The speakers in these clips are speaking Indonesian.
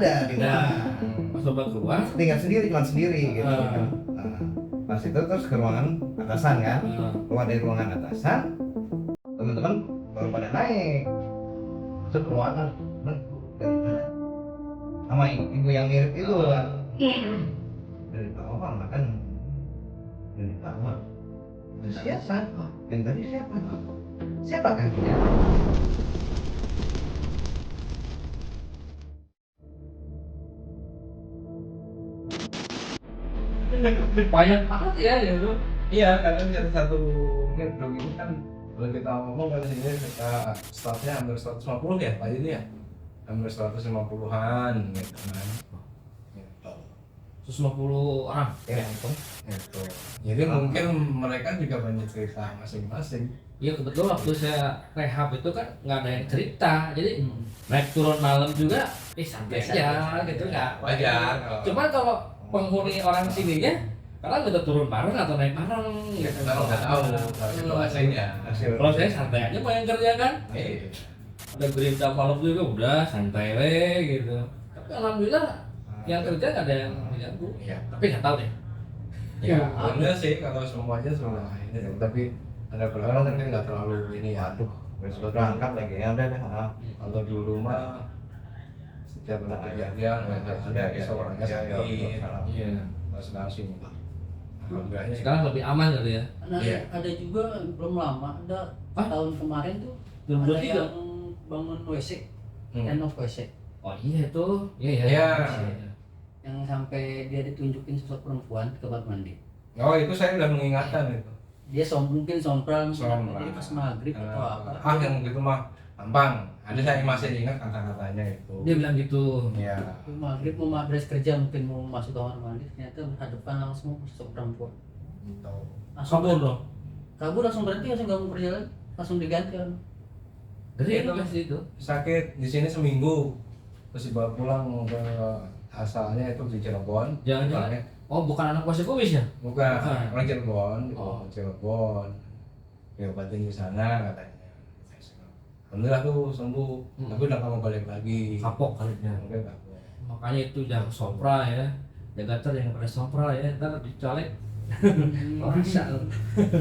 ada di rumah. Pas Bapak keluar Tinggal sendiri, cuma sendiri gitu kan. Nah, pas itu terus ke ruangan atasan kan. Keluar dari ruangan atasan, teman-teman baru pada naik. Terus ke ruangan, sama ibu yang mirip itu kan. Dari kamar makan, dari kamar. Siapa? Yang tadi siapa? Siapa kakinya? banyak banget ya itu. Iya, karena di satu gedung ini kan kalau kita ngomong kan di sini kita startnya hampir 150 ya Pak ini ya, hampir 150-an gitu kan. Gitu. 150 orang Ya, itu. Gitu. Jadi mungkin mereka juga banyak cerita masing-masing. iya kebetulan waktu saya rehab itu kan nggak ada yang cerita, jadi naik turun malam juga santai aja gitu nggak Wajar. cuman kalau penghuni orang sininya kalian udah turun bareng atau naik bareng gitu. Kita nggak tahu kalau situasinya. Kalau saya santai aja mau yang kerja kan, Iya. ada berita malam juga udah santai we gitu. Tapi alhamdulillah yang kerja nggak ada yang mengganggu. Iya. Tapi nggak tahu deh. Ya, bener sih kalau semuanya semua ini, tapi ada beberapa mungkin nggak terlalu ini ya. Aduh, besok berangkat lagi ya udah deh. Kalau dulu mah setiap ada kejadian ada seorangnya sakit, Iya. terus langsung alhamdulillah. Sekarang lebih aman kali ya. Nah, Iya. ada juga belum lama, ada tahun kemarin tuh ada 2023. yang bangun WC, end of WC, Oh iya itu. Iya ya. Iya. yang sampai dia ditunjukin sosok perempuan ke kamar mandi. Oh itu saya udah mengingatkan itu. Dia mungkin sompral, Sompral. jadi pas maghrib atau apa. Yang gitu mah gampang. Ada saya masih ingat kata-katanya itu. Dia bilang gitu. Iya. Maghrib mau beres kerja, mungkin mau masuk kamar mandi, ternyata berhadapan langsung sosok perempuan. Gitu. Langsung Kabur dong. kabur, langsung berhenti, langsung gak mau kerja lagi, langsung diganti kan. Dari Itu. pasti itu. Sakit di sini seminggu, terus dibawa pulang ke asalnya itu di Cirebon. Jangan-jangan. Pulangnya. Oh bukan anak kuasa kumis ya? Bukan, Bukan. orang Cirebon, Oh. Cirebon. Diobatin di sana katanya. Alhamdulillah tuh sembuh, tapi udah gak mau balik lagi. Kapok kali ya. Mungkin kapok. Makanya itu jangan sompra ya. Jaga yang pada sompra ya. Ntar dicolek. Masa lu.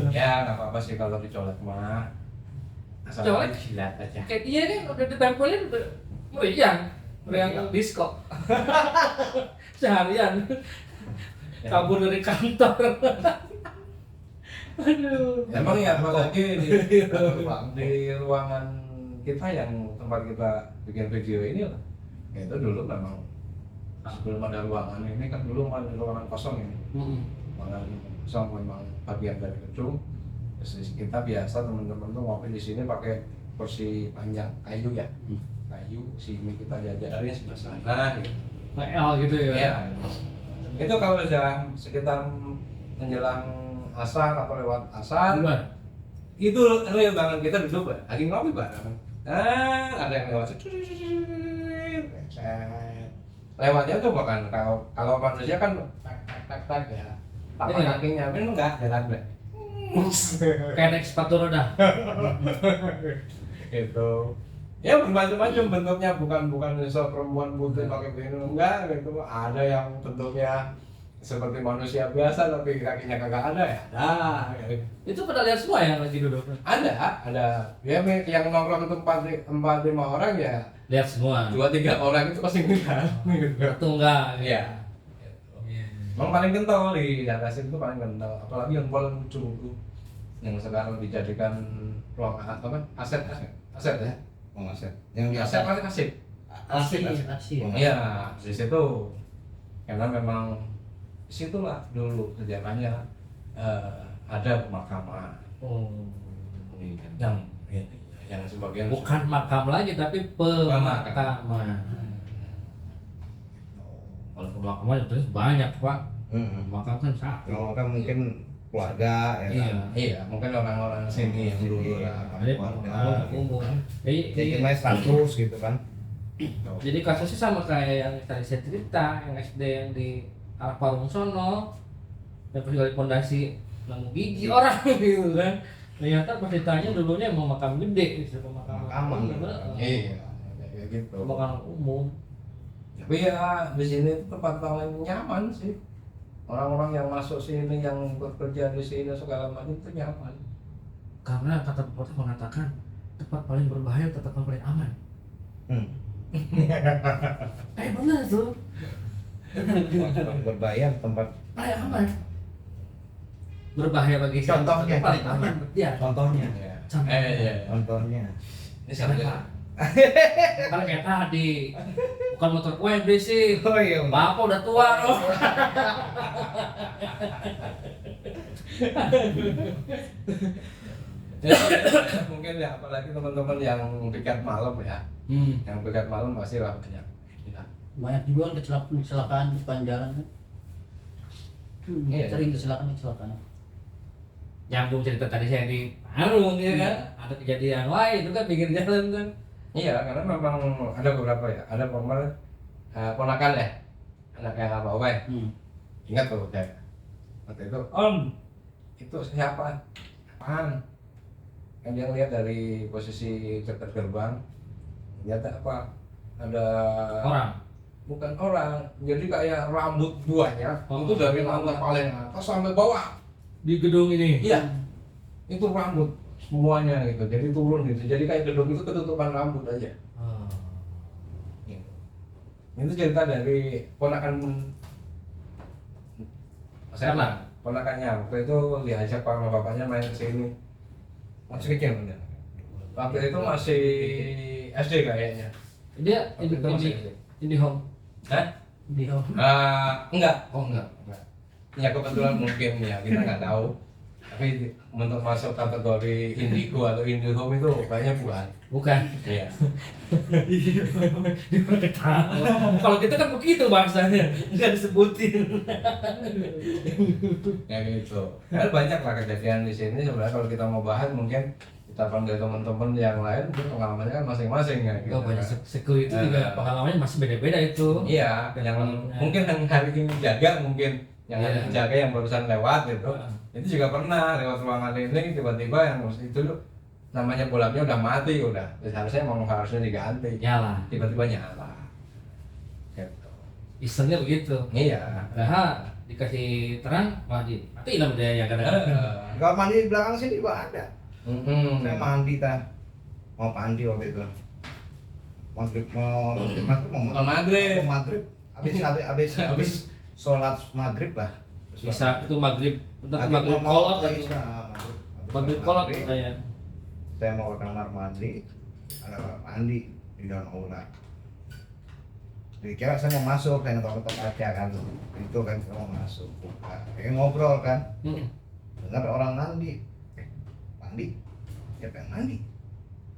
Ya nggak apa-apa sih kalau dicolek mah. Asal Colek? jilat aja. Kayak dia kan udah ditempelin udah meriang. Meriang disco. Seharian. Kabur dari kantor. Aduh. Emang ya apalagi di ruangan kita yang tempat kita bikin video ini lah. Ya, itu dulu memang sebelum ada ruangan ini kan dulu ada ruangan kosong ini. Ruangan kosong memang bagian dari gedung. Terus kita biasa teman-teman tuh ngopi di sini pakai kursi panjang kayu ya. Kayu sini kita jajarin sebelah sana gitu. PL gitu ya. Ya. Itu kalau udah sekitar menjelang asar atau lewat asar, Gimana? itu real banget kita duduk lagi ngopi bareng. Ada yang lewat, lewatnya tuh bukan kalau manusia kan tak ya, tapak Iya. kakinya, ini enggak jalan deh. Kayak naik sepatu roda. Gitu. Ya bermacam-macam bentuknya, bukan sosok perempuan putih pakai begini enggak gitu. Ada yang bentuknya seperti manusia biasa tapi kakinya kagak ada ya. Ada. Itu pada lihat semua yang lagi duduk. Ada. Ya yang nongkrong itu 4-5 orang ya. Lihat semua. 2-3 orang itu pasti ngeliat. Atau enggak? Iya. Yang paling kental di atas itu paling kental. Apalagi yang paling lucu yang sekarang dijadikan ruang aset ya. Oh, aset. Yang biasa. Aset paling asik. Asih. Iya, di situ karena memang disitulah dulu sejarahnya ada pemakaman Oh. yang sebagian Bukan makam lagi tapi pemakaman. Kalau pemakaman itu banyak pak. Makam kan satu. Kalau kan mungkin keluarga ya. Iya. Kan? iya mungkin orang-orang sini yang dulu lah Jadi Keluarga. umum. Jadi main 100 gitu kan. Jadi kasusnya sama kayak yang tadi saya cerita, yang SD yang di arah Parung sono, yang pas gali pondasi nemu gigi orang gitu kan. Ternyata pas ditanya dulunya mau makam gede, pemakaman. Pemakaman. Bener. iya kayak gitu Pemakaman umum. Tapi ya di sini tempat paling nyaman sih. Orang-orang yang masuk sini, yang bekerja di sini segala macam itu nyaman. Karena kata pepatah mengatakan tempat paling berbahaya tempat paling aman. Benar tuh. Tempat berbayar, tempat Paling aman. Berbahaya bagi siapa? Contohnya. Paling aman. Ya. contohnya. Ya. Contohnya. Iya. Contohnya. Ini sambil Kan kayak tadi, bukan motor kue berisik. Oh iya. Bapak udah tua loh. mungkin ya apalagi teman-teman yang dekat malam ya. Yang dekat malam pasti lah banyak. Ya. Banyak juga kecelakaan di depan jalan kan. Iya. Sering kecelakaan. Nyambung cerita tadi saya di Parung ya kan. Ada kejadian, wah itu kan pinggir jalan kan. Iya, karena memang ada beberapa ya. Ada ponakan ya. Anak yang apa Owe. Ingat tuh saya. Waktu itu, Om, itu siapa? Apaan? Kan dia lihat dari posisi dekat gerbang, ternyata apa? Ada Orang. bukan orang, jadi kayak rambut duanya Oh. itu dari lantai paling atas sampai bawah. Di gedung ini. Iya, itu rambut semuanya gitu, jadi turun gitu. Jadi kayak gedung itu ketutupan rambut aja. Oh. Gitu. Itu cerita dari ponakan saya Siapa? ponakannya waktu itu diajak sama bapaknya main ke sini. Masih kecil bener. Waktu itu masih SD kayaknya. Dia Waktu itu masih SD. ini home. Hah? Di Enggak. Oh enggak. Ya kebetulan mungkin ya kita nggak tahu. Tapi untuk masuk kategori Indigo atau Indihome itu kayaknya bukan. Bukan. Iya. Kalau kita kan begitu bahasanya, nggak disebutin. Ya gitu. Kan banyak lah kejadian di sini sebenarnya kalau kita mau bahas mungkin kita panggil teman-teman yang lain mungkin pengalamannya kan masing-masing ya gitu. Oh, banyak security juga pengalamannya masih beda-beda itu. Iya, yang mungkin yang hari ini jaga mungkin yang hari ini jaga yang barusan lewat gitu. Itu juga pernah lewat ruangan ini tiba-tiba yang itu namanya bolamnya udah mati udah. Terus harusnya emang harusnya diganti. Nyala. Tiba-tiba nyala. Gitu. Isengnya begitu. Iya. Nah, dikasih terang, mati lah dia yang kadang-kadang. Kalau mandi di belakang sini juga ada. Saya Hmm. mandi mau mandi waktu itu. Maghrib mau Maghrib. maghrib. Habis sholat maghrib lah. Bisa itu maghrib, bentar Maghrib maghrib mau kolot ke gitu. Isya, Maghrib kolot saya. Saya mau ke kamar mandi, ada kamar mandi di dalam aula. Dikira saya mau masuk, saya ngetok-ngetok kaca kan, itu kan saya mau masuk, buka, kayak ngobrol kan, dengar orang mandi, mandi, siapa yang mandi?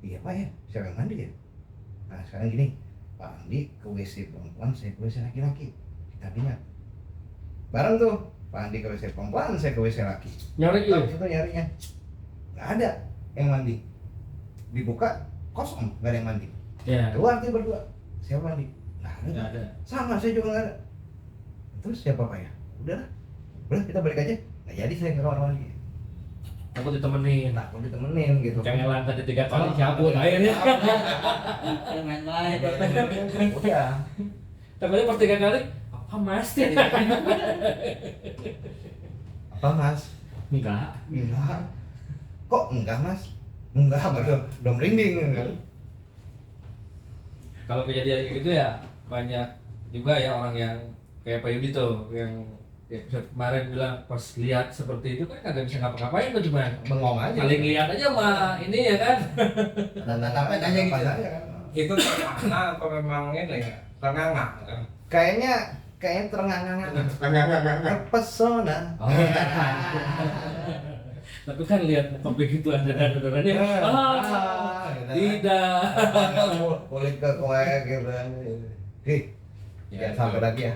Iya Pak ya, siapa yang mandi ya? Nah sekarang gini, Pak Andi ke WC perempuan, saya ke WC laki-laki, kita lihat, bareng tuh, Pak Andi ke WC perempuan, saya ke WC laki. Nyari Tahu itu nyarinya, nggak ada yang mandi, dibuka kosong, nggak ada yang mandi. Ya. Keluar dia berdua, siapa mandi? Nggak Nggak ada. ada. Sama saya juga nggak ada. Terus siapa Pak ya? Udah kita balik aja. Nggak jadi saya ke kamar mandi. Aku ditemenin. Takut ditemenin gitu. Cengelan tadi 3 kali cabut akhirnya. main-main. Udah. Tapi pas 3 kali, apa mas? Apa Mas? Enggak. Enggak. Kok enggak Mas? Enggak, udah merinding kan. Kalau kejadian kayak gitu ya banyak juga ya orang yang kayak Pak Yudi tuh yang episode kemarin bilang pas lihat seperti itu kan kagak bisa ngapa-ngapain tuh cuma Bengong aja. paling lihat aja mah ini ya kan. Apa aja gitu. Itu karena apa memang ini ya ternganga. Kayaknya terengah-engah. Terpesona. Oh. Tapi kan lihat topik itu ada dadarnya. Tidak. Kulit ke kue gitu. Ya sampai lagi ya.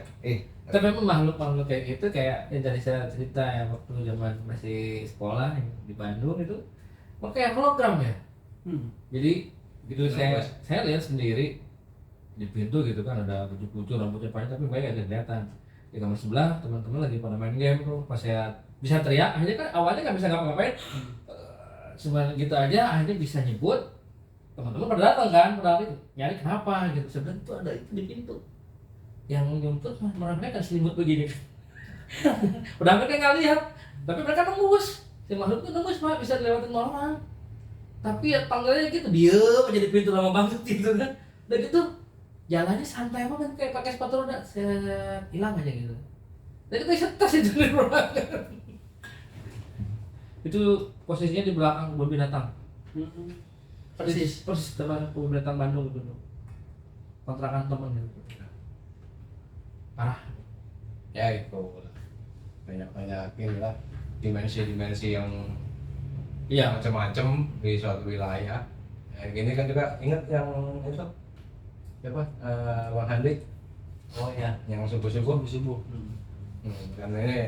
Tapi memang makhluk-makhluk kayak gitu kayak yang tadi saya cerita ya waktu zaman masih sekolah di Bandung itu kayak hologram ya. Jadi gitu saya lihat sendiri di pintu gitu kan ada bucu-bucu rambutnya panjang tapi banyak ada kelihatan. Di kamar sebelah teman-teman lagi pada main game tuh pas saya bisa teriak akhirnya kan awalnya nggak bisa ngapa-ngapain cuma gitu aja akhirnya bisa nyebut teman-teman pada datang kan pada nyari kenapa gitu sebenarnya itu ada itu di pintu yang nyumput mereka kan selimut begini. Udah mereka nggak lihat, tapi mereka nembus. Si makhluk itu nembus Pak, bisa dilewatin orang. Tapi ya panggilannya gitu, diem aja di pintu lama banget gitu kan. Udah gitu jalannya santai banget kayak pakai sepatu roda, hilang aja gitu. Dan kita setas itu di ruangan. Itu posisinya di belakang kebun binatang. Persis depan kebun binatang Bandung gitu. Kontrakan teman gitu. Parah. Ya itu banyak inilah dimensi yang Iya. macam-macam di suatu wilayah. Ya, gini kan juga ingat yang itu siapa Bang Handi Oh ya, yang subuh-subuh. Karena ini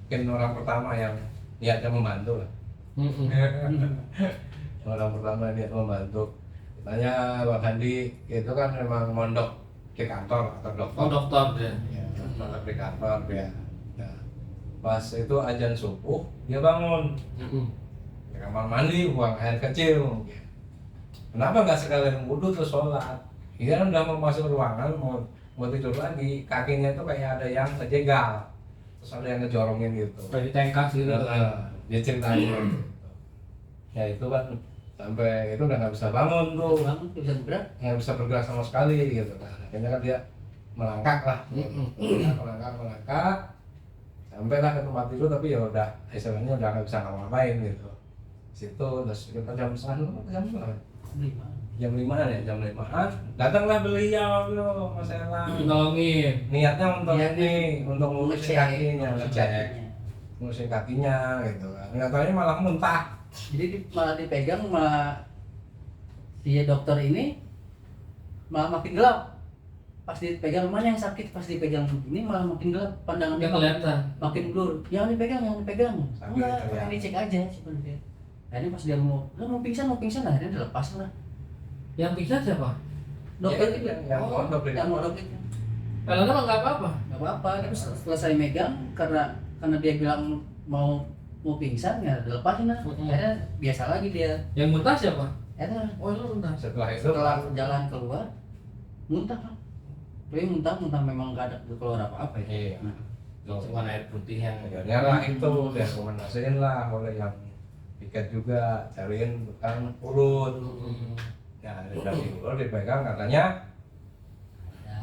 mungkin orang pertama yang niatnya membantu lah. Orang pertama niat membantu. Tanya Bang Handi itu kan memang mondok di kantor atau dokter. Oh dokter dia. Ya, mondok di kantor dia. Nah, pas itu azan subuh dia bangun. Ke kamar mandi buang air kecil. Kenapa nggak sekalian wudhu terus sholat? Dia kan udah mau masuk ruangan mau tidur lagi, kakinya itu kayak ada yang ngejegal, terus ada yang ngejorongin gitu. Kayak di tengkas gitu. Dia ceritain gitu. Ya itu kan sampai itu udah nggak bisa bangun tuh, bangun bisa bergerak. nggak bisa bergerak sama sekali gitu. Nah, akhirnya kan dia melangkah lah, melangkah, sampailah ke tempat tidur tapi ya udah istilahnya udah nggak bisa ngapa-ngapain gitu. Situ terus kita jam jam 5 ya, jam 5-an datanglah beliau Mas Elang Nolongin. niatnya untuk Niatnya ini untuk ngurusin kakinya, ngurusin kakinya gitu kan. Nggak taunya malah muntah. Jadi malah dipegang, malah si dokter ini malah makin gelap. Pas dipegang, mana yang sakit, pas dipegang ini malah makin gelap pandangannya, Dia kelihatan. makin blur. Jangan dipegang. Sambil Enggak, teriak. pengen dicek aja sebenarnya. Akhirnya pas dia mau pingsan, akhirnya dilepas lah. Yang pingsan siapa? Dokter Ya, itu yang mondok di yang kantor. mondok itu. Kalau mah nggak apa-apa. Nggak apa-apa, terus selesai megang karena dia bilang mau pingsan ya dilepasin lah. Akhirnya biasa lagi dia. Yang muntah siapa? Akhirnya Oh lu muntah. Setelah itu setelah jalan keluar muntah kan. Tapi muntah memang nggak ada keluar apa-apa ya. iya. Cuma air putih yang Akhirnya lah itu direkomendasiin lah oleh yang tiket juga cariin tukang urut. Ya dari urut dipegang katanya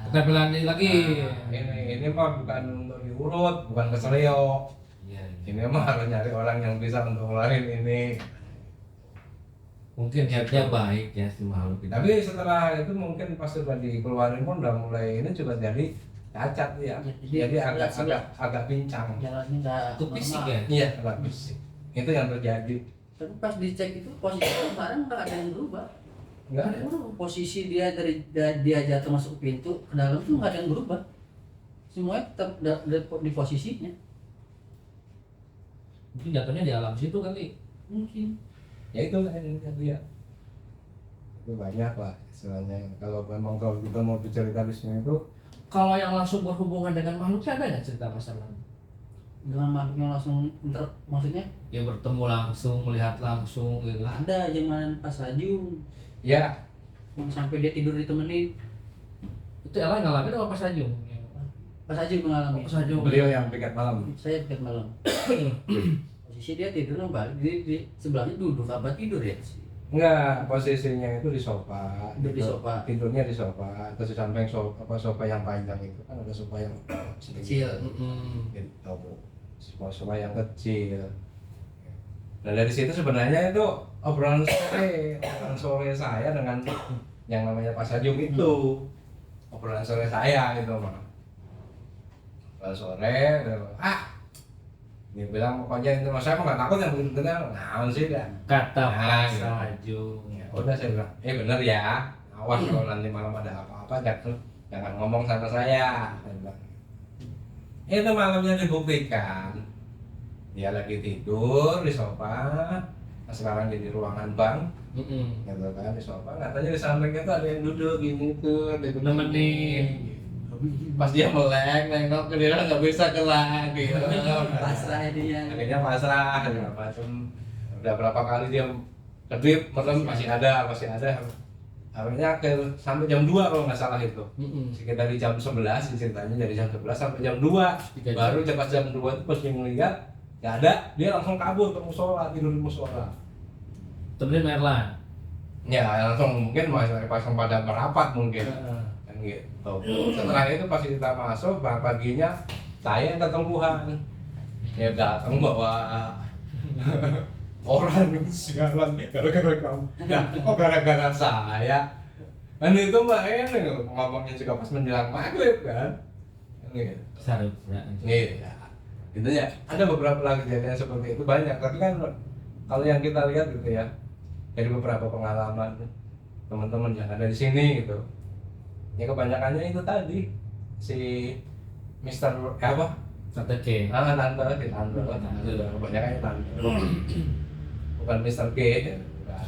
ketempelan lagi. ini mah bukan untuk diurut, bukan keselio. Iya. Ini mah harus nyari orang yang bisa untuk ngeluarin ini. Mungkin niatnya baik ya si makhluk itu. Tapi setelah itu mungkin pas sudah dikeluarin pun udah mulai ini juga jadi cacat ya. Jadi agak pincang. Jalannya nggak Itu fisik normal. ya? Iya, agak fisik. Itu yang terjadi. Tapi pas dicek itu posisi kemarin nggak ada yang berubah. Enggak ada. Posisi dia dari dia jatuh masuk pintu ke dalam tuh nggak ada yang berubah. Semuanya tetap di posisinya. Mungkin jatuhnya di alam situ kali. Mungkin. Ya itulah yang dia. Itu banyak lah istilahnya. Kalau memang kalau kita mau bercerita di sini itu Kalau yang langsung berhubungan dengan makhluknya ada nggak cerita masalah? Dengan makhluknya langsung maksudnya Ya bertemu langsung, melihat langsung gitu. ada zaman pas Raju ya yang sampai dia tidur ditemenin. Itu Ella ngalamin apa pas Ajung? Pas Raju mengalami. Pas Ajung. beliau yang piket malam. Saya tiket malam. Posisi dia tidur balik di sebelahnya duduk apa tidur ya? Enggak, posisinya itu di sofa. Tidur di sofa. Tidurnya di sofa. Terus di samping sofa yang panjang itu kan ada sofa yang Kecil. gitu. Sofa yang kecil. Nah dari situ sebenarnya itu obrolan sore saya dengan yang namanya Pak Sajung itu. Obrolan sore saya gitu mah. Obrolan sore, dia bilang pokoknya itu saya mah nggak takut yang begitu nah sih kan Kata Nah, Pas gitu. Ajung. ya udah saya bilang bener ya awas kalau nanti malam ada apa-apa jangan ngomong sama saya bilang. Itu malamnya dibuktikan dia lagi tidur di sofa sekarang di ruangan bank gitu kan di sofa katanya di sampingnya tuh ada yang duduk gini tuh Nemenin. pas dia melek nengok ke dia nggak bisa kelar gitu Pasrah dia. akhirnya pasrah segala macam udah berapa kali dia kedip merem masih ada akhirnya sampai jam 2 kalau nggak salah itu. Mm-mm. Sekitar di jam 11 ceritanya, dari jam 11 sampai jam 2. 3 jam. Baru pas jam 2 itu pas dia ngeliat nggak ada, dia langsung kabur ke musola, tidur di musola. Temenin Merlan. Ya langsung mungkin pasang pada merapat mungkin. Kan gitu. Setelah itu pas kita masuk paginya saya yang ketemuan. Ya datang bawa orang sialan gara-gara kamu. Nah, kok gara-gara saya? Kan itu mbak ini ngomongnya juga pas menjelang maghrib kan. Gitu. Sarap. Iya. Gitu ya. Ada beberapa lagi kejadian seperti itu banyak. Tapi kan kalau yang kita lihat gitu ya, dari beberapa pengalaman teman-teman yang ada di sini gitu, ya kebanyakannya itu tadi si Mister apa? Tante K. Tante. Kebanyakannya tante. Bukan Mister K.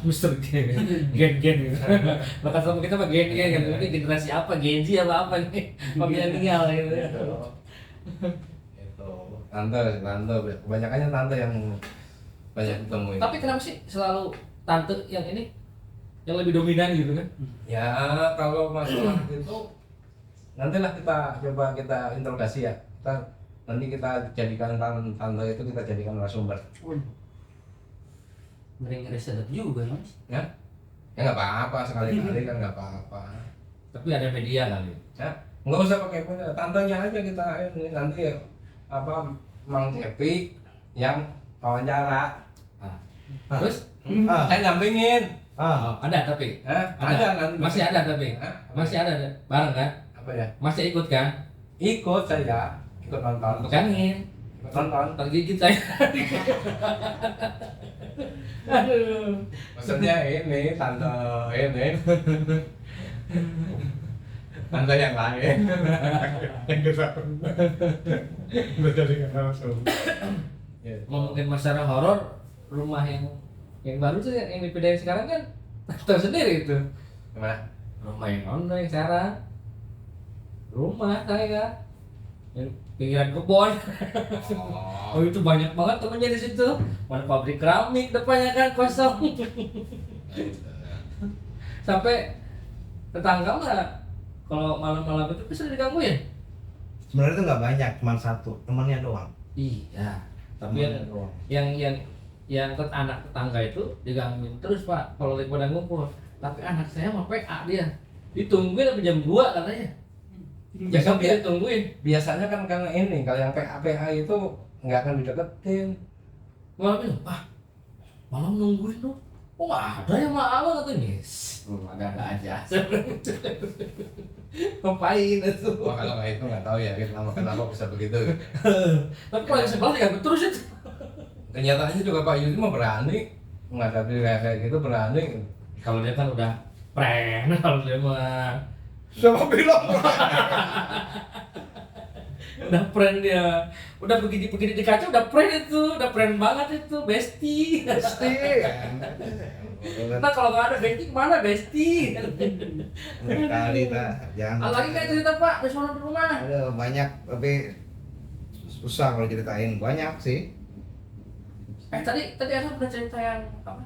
Mister Gen. Gen. Maka sama kita mah gen kan. Ini generasi apa? Gen Z apa nih? Milenial gitu. Itu tante. Kebanyakannya tante yang banyak ditemuin. Tapi kenapa sih selalu tante yang ini yang lebih dominan gitu kan? Ya kalau masalah itu nantilah kita interogasi ya. Nanti kita jadikan tante itu kita jadikan narasumber. Ngeri-ngeri sedap juga Mas. Ya nggak apa-apa sekali-kali kan nggak apa-apa. Tapi ada media kali. Ya nggak usah pakai punya tantenya aja kita ini nanti apa Mang Cepi yang wawancara. Terus Saya nyampingin. ada tapi Ada nanti. masih ada tapi masih ada bareng kan? Apa ya? Masih ikut kan? Ikut saya ikut nonton. Pegangin. Ikut nonton. Ntar gigit saya. Aduh. Maksudnya ini tante ini tante yang lain yang kita jadikan langsung. Ngomongin masalah horor, rumah yang baru tuh yang dipindahin sekarang kan tahu sendiri itu. Gimana? Rumah yang ono yang sekarang. Rumah saya yang pinggiran kebun. Oh itu banyak banget temennya di situ. Mana pabrik keramik depannya kan kosong. Sampai tetangga mah kalau malam-malam itu bisa digangguin. Sebenarnya itu nggak banyak, cuma satu temannya doang. Iya. Tapi Temannya doang. yang anak tetangga itu digangguin terus Pak kalau lagi pada ngumpul. Tapi anak saya mah PA dia. Ditungguin sampai jam 2 katanya. Ya kan dia tungguin. Biasanya kan karena ini kalau yang PA itu nggak akan dideketin. Malam itu, malam nungguin tuh. Oh nggak ada yang malam katanya. Ada aja. Ngapain itu? Wah kalau nggak itu nggak tahu ya kenapa bisa begitu. Tapi kalau yang sebelah ya terus itu. Kenyataannya juga Pak Yudi mah berani menghadapi kayak gitu, berani. Kalau dia kan udah pren, kalau dia mah Siapa bilang? udah pren dia, udah begini di kaca udah pren banget itu, bestie. Pasti. Nah kalau nggak ada bestie kemana bestie? Kali tak, jangan. Lagi kayak cerita Pak, di sana di rumah. Ada banyak tapi susah kalau ceritain, banyak sih. Tadi ada udah cerita yang apa?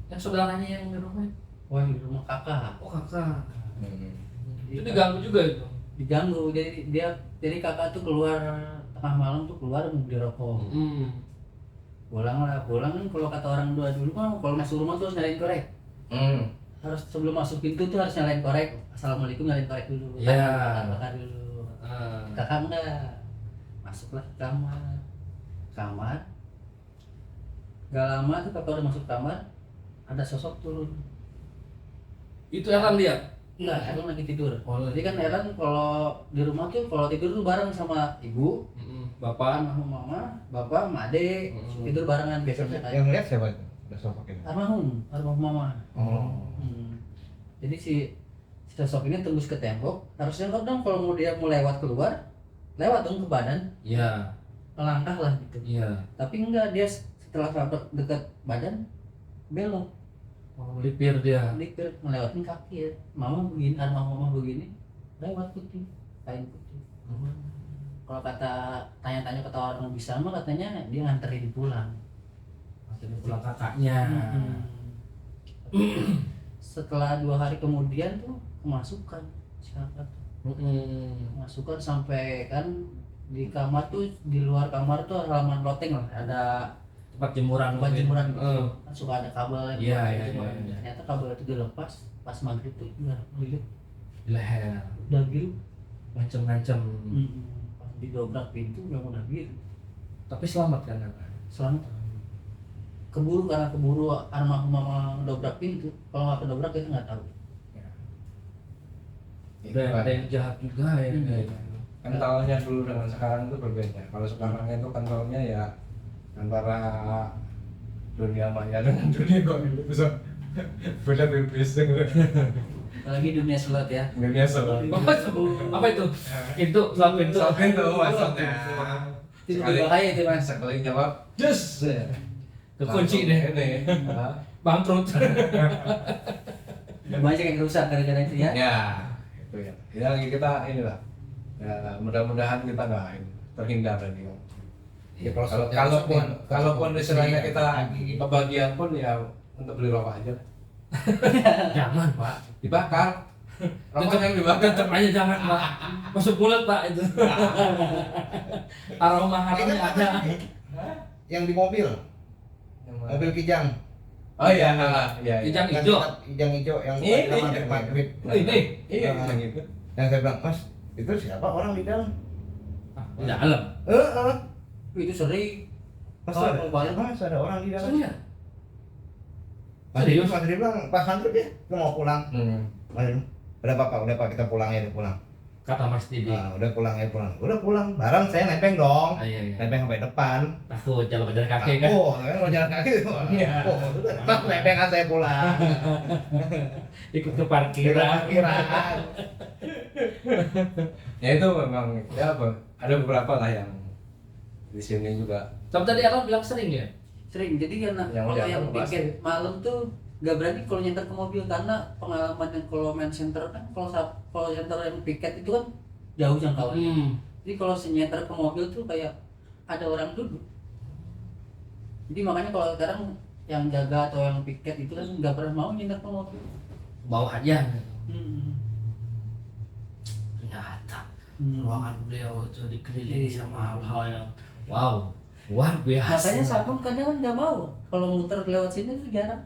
Yang saudaranya yang di rumah. Wah di rumah kakak. Oh kakak. Itu diganggu juga itu. Diganggu, jadi kakak tuh keluar tengah malam tuh keluar mau beli rokok. Pulang kan kalau kata orang tua dulu mah kalau masuk rumah tuh harus nyalain korek. Harus sebelum masuk pintu tuh harus nyalain korek. Assalamualaikum, nyalain korek dulu. Iya. Bakar dulu. Kakak enggak. Masuklah ke kamar. Gak lama tuh kakak udah masuk kamar, ada sosok turun. Itu Erlan lihat. Enggak, Erlan lagi tidur. Oh, Jadi kan Erlan kalau di rumah tuh kalau tidur tuh bareng sama ibu, Bapak. sama mama, bapak, sama adik, tidur barengan biasanya kan. Yang lihat siapa itu? Udah sosok ini. Almarhum mama. Oh. Jadi si sosok ini tembus ke tembok, harusnya dong kalau dia mau lewat keluar, lewat dong ke badan, Iya. melangkah lah gitu. Iya. Tapi enggak, dia setelah sampai dekat badan belok. Oh, lipir dia. Lipir ngelewatin kaki ya. Mama begini, arwah mama begini, lewat putih, kain putih. Kalau tanya-tanya kata orang bisa mah katanya dia nganterin pulang. Maksudnya pulang kakaknya. setelah 2 hari kemudian tuh kemasukan siapa tuh kemasukan sampai kan di kamar tuh, di luar kamar tuh halaman loteng lah ada tempat jemuran tempat mungkin. jemuran gitu. Kan suka ada kabel yang Iya, buat iya, jemuran. iya. Ternyata kabel itu dilepas pas maghrib tuh udah lilit Di leher udah biru. macem-macem. Pas didobrak pintu udah biru. Tapi selamat kan Kakak? Selamat. Keburu karena keburu almarhum mama dobrak pintu. Kalau nggak kedobrak kita nggak tahu. Udah ada yang jahat juga ya. Kentalnya dulu dengan sekarang itu berbeda. Kalau sekarang itu kentalnya ya antara dunia maya dengan dunia goib itu bisa beda tipis. Apalagi dunia slot ya. Dunia selalu. Apa itu? Itu selap pintu. Soal pintu maksudnya. Itu berbahaya itu mas. Sekali jawab, just. Kekunci deh. Ini. Bangkrut. Banyak yang rusak gara-gara itu ya. Ya, itu ya. Ya kita inilah. Ya, mudah-mudahan kita nggak terhindar dari. Ya, Kalaupun istilahnya kita kebagian pun ya untuk beli rokok aja. Jangan Pak. Dibakar. Rokok yang dibakar. Tetap aja jangan Pak. Masuk mulut Pak itu. Aroma haramnya ada. Yang di mobil Kijang. Oh iya, iya. Kijang Yang hijau. Kijang hijau yang Ini, maghrib maghrib. Ini. Iya, yang gitu. Yang saya bilang, Mas, itu siapa orang di dalam? Di dalam. Itu sering. Mas, Oh, ada, banyak. Mas, ada orang di dalam. Serius? Serius, Mas bilang, pas maghrib ya, lu mau pulang. Mas, udah Pak, kita pulang ya, pulang. Kata Mas Didi. Udah pulang ya, pulang. Udah pulang, bareng saya nepeng dong. Iya. Nepeng sampai depan. Takut jalan kaki kan. Oh, kalau jalan kaki itu. Iya. Oh, udah, Mas nepengan saya pulang. Ikut ke Kira parkiran. Ya itu memang ya apa? Ada beberapa lah yang di sini juga. Tapi tadi Alan bilang sering ya? Sering. Jadi karena Yang kalau udah yang pasti. piket malam tuh nggak berani kalau nyetir ke mobil karena pengalaman yang kalau main center kan kalau center yang piket itu kan jauh jangkauannya. Jadi kalau nyetir ke mobil tuh kayak ada orang duduk. Jadi makanya kalau sekarang yang jaga atau yang piket itu kan nggak pernah mau nyetir ke mobil. Bawa aja. Ternyata ruangan beliau itu dikelilingi sama hal-hal yang wow, luar biasa. Makanya Sabun kadang kan nggak mau kalau muter lewat sini tuh jarang.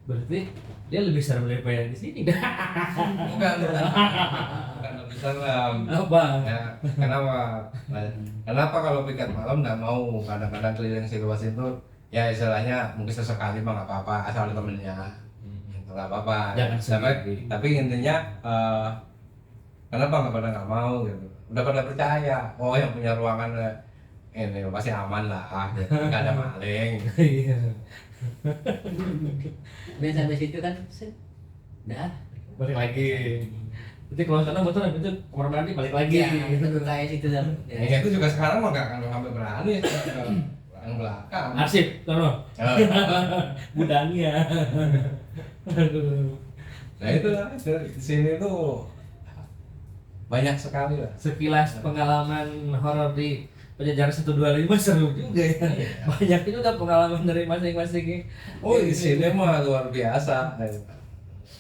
Berarti dia lebih serem daripada yang di sini. Bukan lebih serem. Apa? Ya, kenapa? Kenapa kalau piket malam nggak mau kadang-kadang keliling luas itu ya istilahnya mungkin sesekali mah nggak apa-apa asal ada temennya nggak apa-apa. Jangan sendiri. Tapi intinya kenapa nggak mau gitu? Udah pada percaya, oh yang punya ruangan ini pasti aman lah, gitu. Nggak ada maling. Iya. Biar sampai situ kan, dah. Balik lagi. Berarti kalau sana betul itu kamar mandi balik lagi. Ya, itu kayak situ kan. Ya itu juga sekarang mah nggak akan sampai berani yang belakang. Arsip, sono. Gudangnya. Aduh. Nah itu lah, di sini tuh banyak sekali lah. Sekilas pengalaman horor di Pajajaran 125 seru juga ya. Banyak juga pengalaman dari masing-masing. Oh di sini mah luar biasa.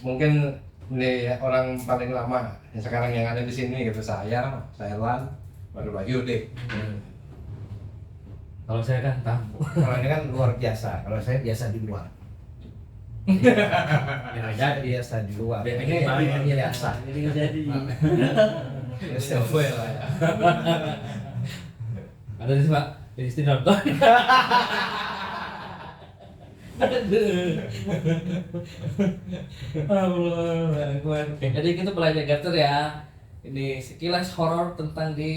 Mungkin ini orang paling lama yang sekarang yang ada di sini gitu saya Lan, baru Bayu deh. Kalau saya kan tamu. Kalau ini kan luar biasa, kalau saya biasa di luar. Ya jadi Biasa di luar. Ini paling biasa. Jadi nggak jadi. Biasa. lah ya. ada di Pak, istri nonton. Allah Akbar. Jadi kita belajar gator ya. Ini sekilas horor tentang di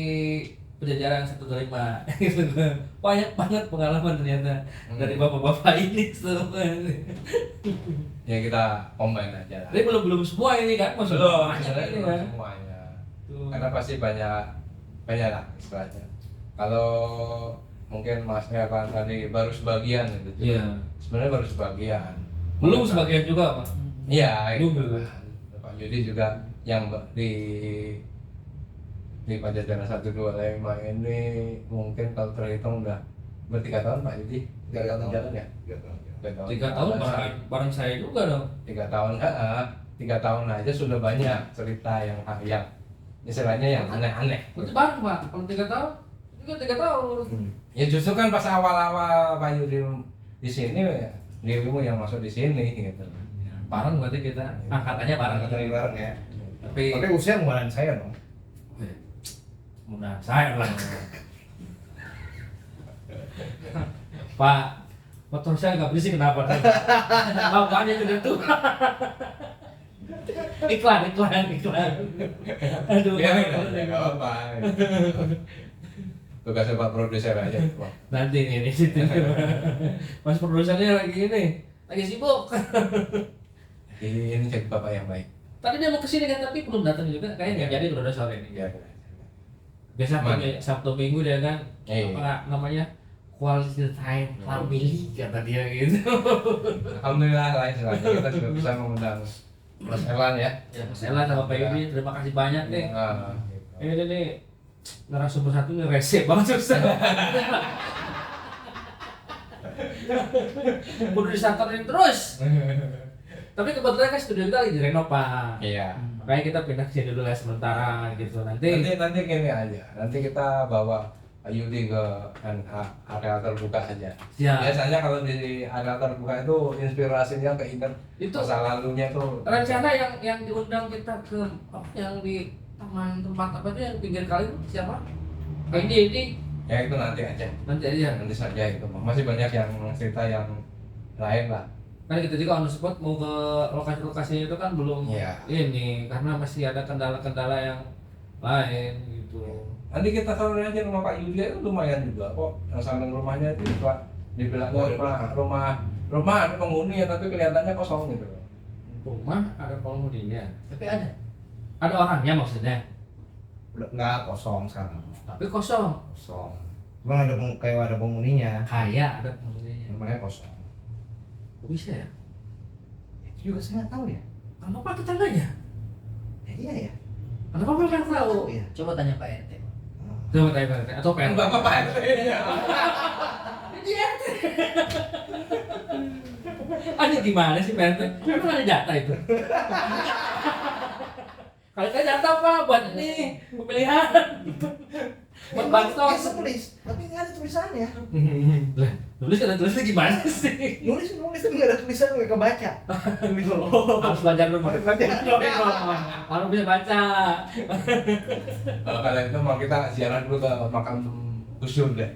Pajajaran 125. Banyak banget pengalaman ternyata dari bapak-bapak ini semua. Ya kita combine aja lah. Tapi belum semua ini kan, maksudnya banyak ini kan. Semuanya. Tuh. Karena pasti banyak lah istilahnya. Kalau mungkin Mas Evan tadi baru sebagian gitu. Iya. Sebenarnya baru sebagian. Belum sebagian juga Pak. Iya, Belum. itu kan. Pak Yudi juga yang di Pajajaran 125 ini mungkin kalau terhitung udah Ber 3 tahun Pak Yudi. 3 tahun. Jalan ya? 3 tahun bareng saya juga dong. 3 tahun, 3 tahun aja sudah banyak cerita yang istilahnya yang aneh-aneh. Itu baru Pak, kalau 3 tahun, juga 3 tahun. Ya justru kan pas awal-awal Pak Yudi di sini, dirimu yang masuk di sini gitu. Bareng berarti kita angkatannya bareng. Bareng ya. Tapi Tapi usia kemarin saya dong. mudah saya lah. Pak, motor saya nggak berisik kenapa? Bapaknya itu tuh. iklan. Aduh. Ya, nggak apa-apa. Tugasnya Pak Produser aja. Pak. Nanti nih di situ. Mas produsernya lagi sibuk. Ini jadi bapak yang baik. Tadi dia mau kesini kan tapi belum datang juga. Kayaknya nggak jadi udah sore ini. Ya. Biasa Mana? Sabtu Minggu dia kan Iya. apa namanya quality time family kata dia gitu. Alhamdulillah lah istilahnya kita juga bisa mengundang Mas Erlan ya. Ya, Mas Ella sama Pak Yudi, terima kasih banyak nih. Gitu. Ini narasumber satu ini rese banget susah. Udah disanterin terus. Tapi kebetulan kan studio kita lagi direnov Pak. Iya. Makanya kita pindah ke sini dulu ya sementara gitu. Nanti Nanti gini aja. Nanti kita bawa Pak Yudi ke area terbuka aja. ya Biasanya kalau di area terbuka itu inspirasinya keinget itu masa lalunya itu. rencana yang diundang kita ke yang di taman tempat apa itu yang pinggir kali itu siapa? Ini Ya itu nanti aja. nanti aja. Nanti saja itu. Masih banyak yang cerita yang lain lah. Kan kita juga on the spot mau ke lokasi-lokasinya itu kan belum Iya. ini karena masih ada kendala-kendala yang lain gitu. Nanti kita sore aja rumah Pak Yudi itu lumayan juga kok. Yang samping rumahnya itu Pak dibilang rumah ada penghuni ya tapi kelihatannya kosong gitu. Rumah ada penghuninya, Tapi ada. ada orangnya maksudnya, Udah nggak kosong sekarang. tapi kosong. Kosong. Cuma kayak ada penghuninya. Kayak ada penghuninya. Namanya kosong. Kok bisa ya? Itu juga saya nggak tahu ya. Kenapa tetangganya? Iya ya. Kenapa mereka tahu? Iya. Coba tanya Pak RT. Coba tanya Pak RT atau Kan PRT. Bapak Pak RT. Ada gimana sih PRT? Emang ada data itu? Kali-kali data apa buat ini pemilihan? Buat bansos. Tulis, tapi nggak ada tulisannya. Lah, tulisnya gimana sih? Nulis tapi nggak ada tulisan, nggak kebaca. Harus belajar dulu. Harus belajar. Harus bisa baca. Kalau itu mau kita ziarah dulu ke makam Gus Dur deh.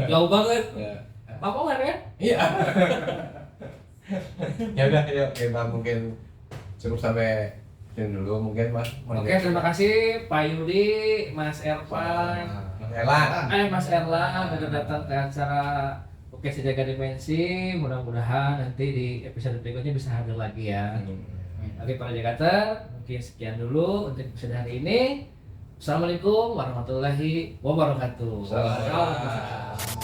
Jauh banget. Ya. Apa nggak ya? Iya. Ya udah, yuk kita mungkin cukup sampai sini dulu mungkin Mas. Oke, terima kasih Pak Yudi, Mas Ervan, Mas Erlan. Mas Erlan udah datang ke acara Podcast Jaga Dimensi. Mudah-mudahan nanti di episode berikutnya bisa hadir lagi ya. Oke, para Jagater, mungkin sekian dulu untuk episode hari ini. Assalamualaikum warahmatullahi wabarakatuh. Assalamualaikum.